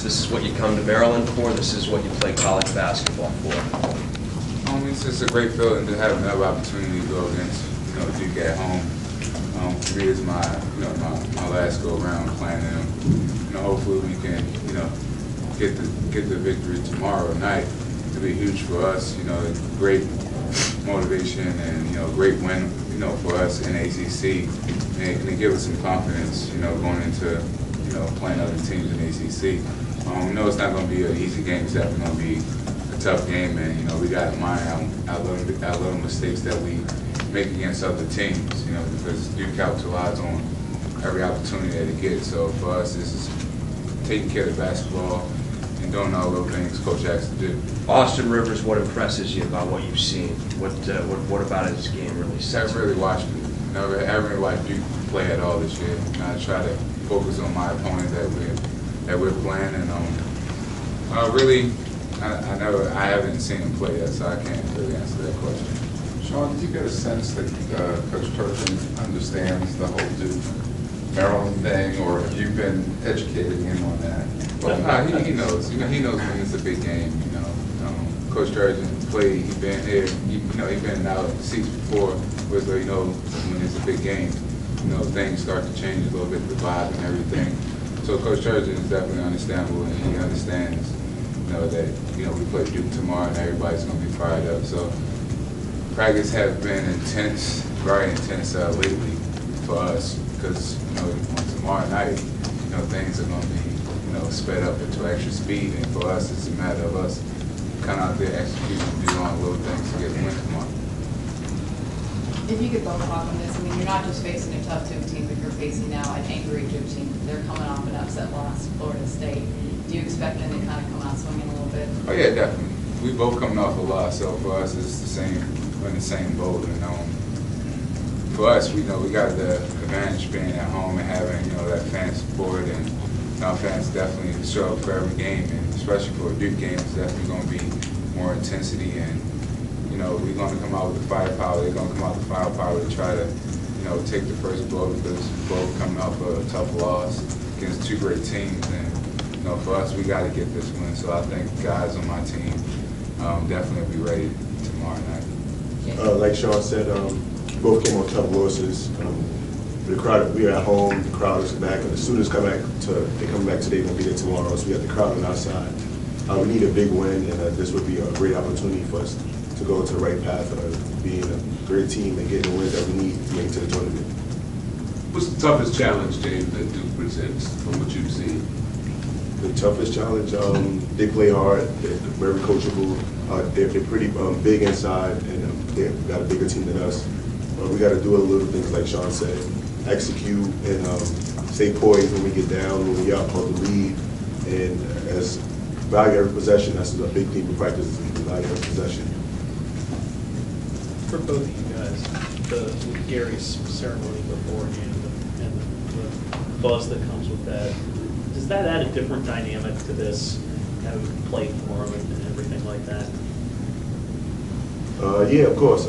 this is what you come to Maryland for? This is what you play college basketball for? It's just a great feeling to have another opportunity to go against, Duke at home. For me, it's my last go around playing them. Hopefully we can, get the victory tomorrow night. It'll be huge for us. Great motivation and great win, for us in ACC, and to give us some confidence, going into, playing other teams in ACC. We know it's not going to be an easy game. It's definitely going to be a tough game, and we got to mind our little mistakes that we make against other teams, because Duke capitalizes on every opportunity that it gets. So for us, this is taking care of basketball and doing all those things Coach has to do. Austin Rivers, what impresses you about what you've seen? What about his game really? I haven't really watched it. I haven't really watched Duke play at all this year. I try to focus on my opponent that we're playing, and really, I haven't seen him play yet, so I can't really answer that question. Sean, did you get a sense that Coach Turgeon understands the whole Duke Maryland thing, or have you been educating him on that? Well, he knows. He knows when it's a big game. Coach Turgeon played. He's been here. He's been out of the seats before, so he knows when it's a big game. Things start to change a little bit, the vibe and everything. So Coach Turgeon is definitely understandable, and he understands, that we play Duke tomorrow, and everybody's going to be fired up. So practice has been intense, very intense lately for us, because tomorrow night, things are going to be sped up into extra speed, and for us, it's a matter of us kind of out there executing and doing all little things to get the win tomorrow. If you could both talk on this, you're not just facing a tough Duke team, but you're facing now an angry Duke team. They're coming off an upset loss to Florida State. Do you expect them to kind of come out swinging a little bit? Oh yeah, definitely. We both coming off a loss, so for us, it's the same. We're in the same boat, and for us, we got the advantage being at home and having that fan support, and our fans definitely show up for every game, and especially for a Duke game, it's definitely going to be more intensity, and we're going to come out with the firepower. They're going to come out with the firepower to try to take the first blow, because we're both coming off a tough loss against two great teams, and for us, we got to get this win. So I think guys on my team definitely will be ready tomorrow night. Like Sean said, both came on tough losses. The crowd, we are at home. The crowd is back. When the students come back, they come back today. Won't be there tomorrow. So we have the crowd on our side. We need a big win, and this would be a great opportunity for us to go to the right path of being a great team and getting the wins that we need to make it to the tournament. What's the toughest challenge, James, that Duke presents from what you've seen? The toughest challenge, they play hard. They're very coachable. They're pretty big inside, and they've got a bigger team than us. We got to do a little things like Sean said, execute and stay poised when we get down, when we out hold the lead, and as value every possession. That's a big thing we practice, is value every possession. For both of you guys, with Gary's ceremony beforehand and the buzz that comes with that, does that add a different dynamic to this, having played for him and everything like that? Yeah, of course.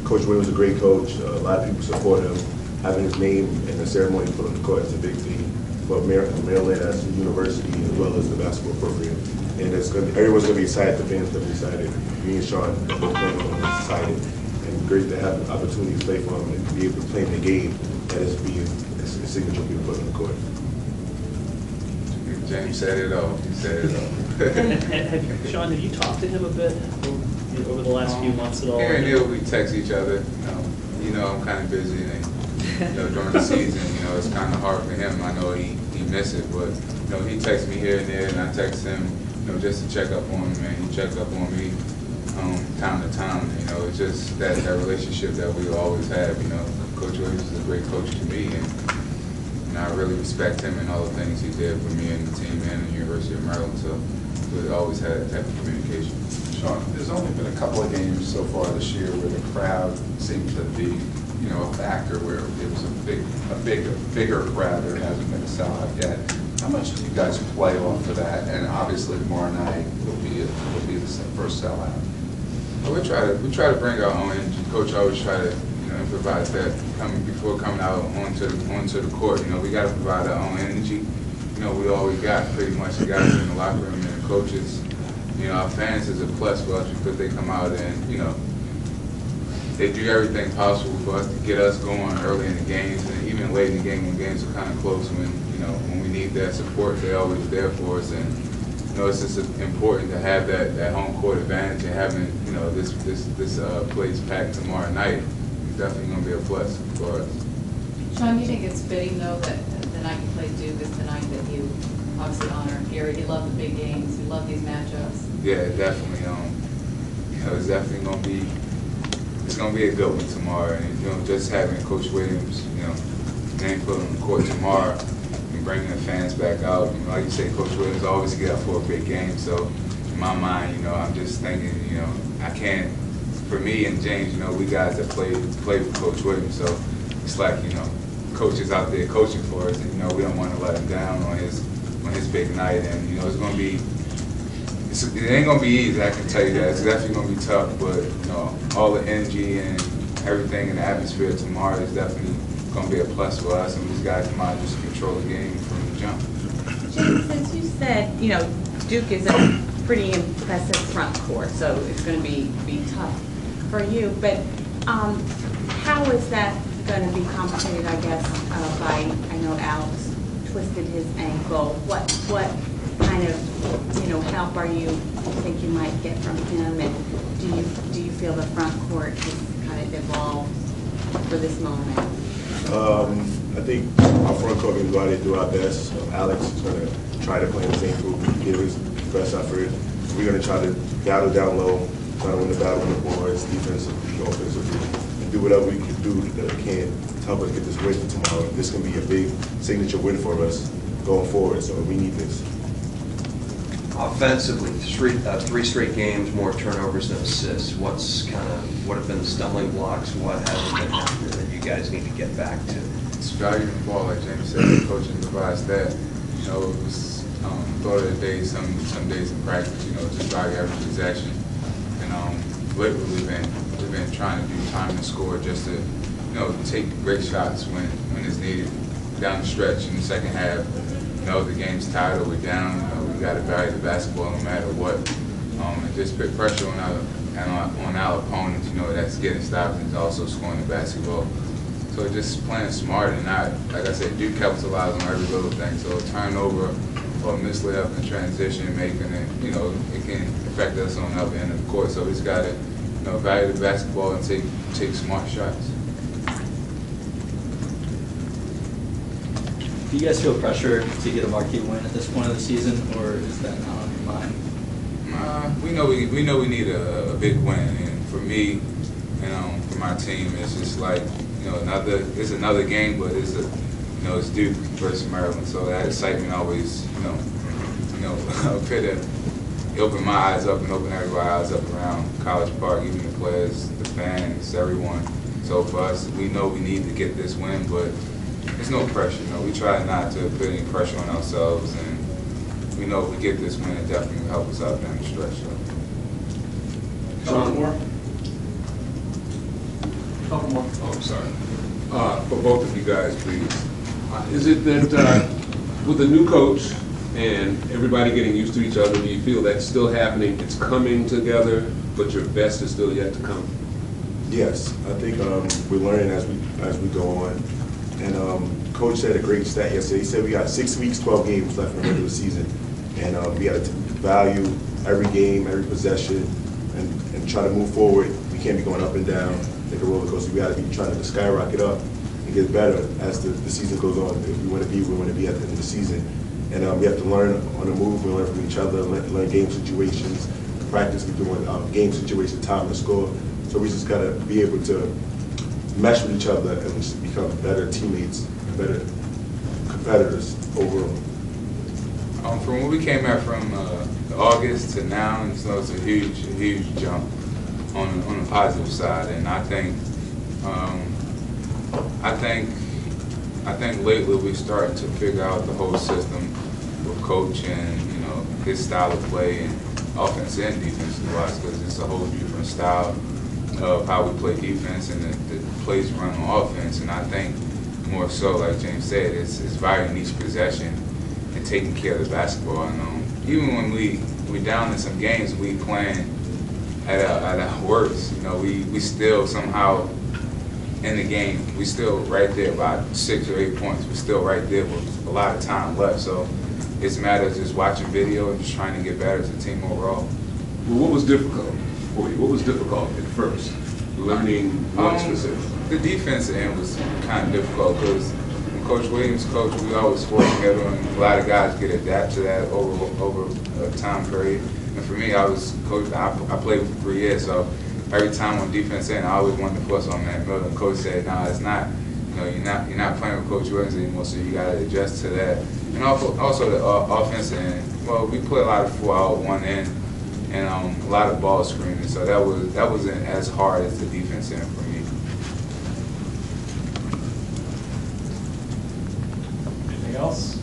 Coach Williams is a great coach. A lot of people support him. Having his name in the ceremony put on the court is a big thing for Maryland as a university, as well as the basketball program. And everyone's going to be excited. The fans will be excited. Me and Sean are both playing for him, excited. And great to have the opportunity to play for him and be able to play in the game that is being a signature being put on the court. James said it all. He said it all. Sean, have you talked to him a bit over the last few months at all? Here and there, we text each other. I'm kind of busy, and during the season, it's kind of hard for him. I know he miss it, but he texts me here and there, and I text him, just to check up on him, and he checks up on me time to time. It's just that relationship that we always have. Coach Williams is a great coach to me, and I really respect him and all the things he did for me and the team and the University of Maryland. So we always had that type of communication. Sean, there's only been a couple of games so far this year where the crowd seems to be, a factor where it was a bigger crowd. There hasn't been a sellout yet. How much do you guys play off of that? And obviously tomorrow night will be the first sellout. Well, we try to bring our own energy. Coach always try to improvise that before coming out onto the court. We got to provide our own energy, we all we got, pretty much, the guys in the locker room and the coaches. Our fans is a plus for us because they come out and, they do everything possible for us to get us going early in the games, and even late in the game when games are kind of close. When we need that support, they're always there for us. And it's just important to have that home court advantage, and having this place packed tomorrow night is definitely going to be a plus for us. Sean, do you think it's fitting, though, that the night you play Duke is the night that you obviously honor Gary? You love the big games. You love these matchups. Yeah, definitely. It's definitely going to be. It's going to be a good one tomorrow. And just having Coach Williams, name put on the court tomorrow, and bringing the fans back out. Like you say, Coach Williams always get up for a big game. So in my mind, I'm just thinking, I can't. For me and James, we guys that play with Coach Williams. So it's like, Coach is out there coaching for us, and we don't want to let him down on his big night. And it's going to be. It ain't gonna be easy, I can tell you that. It's definitely gonna be tough, but all the energy and everything in the atmosphere tomorrow is definitely gonna be a plus for us, and these guys come out and just control the game from the jump. Jim, since you said, Duke is a pretty impressive front court, so it's gonna be tough for you, but how is that gonna be complicated, I guess, by, I know Alex twisted his ankle. What kind of help are you think you might get from him, and do you feel the front court has kind of evolved for this moment? I think our front court is going to do our best. Alex is going to try to play in the same group, give his best effort. We're going to try to battle down low, try to win the battle on the boards, defensively, offensively, and do whatever we can do that can to help us get this win for tomorrow. This can be a big signature win for us going forward, so we need this. Offensively, three straight games, more turnovers than assists. What have been the stumbling blocks? What hasn't been happening that you guys need to get back to? It's valuing the ball, like James said. The coaching provides that. It was thought of the day, some days in practice. Just value every possession. And lately we've been trying to do time and score just to take great shots when it's needed. Down the stretch in the second half, the game's tied or we're down. We got to value the basketball no matter what, and just put pressure on our opponents. That's getting stops and also scoring the basketball. So just playing smart and not, like I said, Duke capitalizes on every little thing. So a turnover or a mislayup in transition, making it, it can affect us on the other end of the court. So we just got to, value the basketball and take smart shots. Do you guys feel pressure to get a marquee win at this point of the season, or is that not on your mind? We know we need a big win, and for me, for my team, it's just like it's another game, but it's Duke versus Maryland, so that excitement always open my eyes up and open everybody's eyes up around College Park, even the players, the fans, everyone. So for us, we know we need to get this win, but there's no pressure. We try not to put any pressure on ourselves, and we know if we get this win, it definitely will help us out down the stretch. Couple more? Couple more. Oh, I'm sorry. For both of you guys, please. Is it that with the new coach and everybody getting used to each other, do you feel that's still happening? It's coming together, but your best is still yet to come? Yes, I think we're learning as we go on. And Coach said a great stat yesterday. He said we got 6 weeks, 12 games left in the regular season, and we got to value every game, every possession, and try to move forward. We can't be going up and down like a roller coaster. We got to be trying to skyrocket up and get better as the season goes on. If we want to be, we want to be at the end of the season. And we have to learn on the move. We learn from each other, learn game situations. Practice, we're doing game situation, time to score. So we just got to be able to mesh with each other and just become better teammates and better competitors overall. From when we came out from August to now, so it's a huge jump on the positive side, and I think lately we're starting to figure out the whole system with Coach and his style of play, and offense and defensive wise, because it's a whole different style of how we play defense and the plays run on offense. And I think more so, like James said, it's valuing each possession and taking care of the basketball. And even when we down in some games, we playing at our worst. You know, we still somehow in the game. We still right there, about 6 or 8 points. We're still right there with a lot of time left. So it's a matter of just watching video and just trying to get better as a team overall. Well, what was difficult for you? What was difficult at first? Learning what specific? The defensive end was kind of difficult because when Coach Williams coached, we always work together, and a lot of guys get adapt to that over a time period. And for me, I was coach. I played for 3 years, so every time on defense end, I always wanted to force on that middle. And Coach said, "No, it's not. You know, you're not playing with Coach Williams anymore, so you got to adjust to that." And also the offensive end. Well, we play a lot of 4-out, 1 end, and a lot of ball screening. So that wasn't as hard as the defense end for me. Anything else?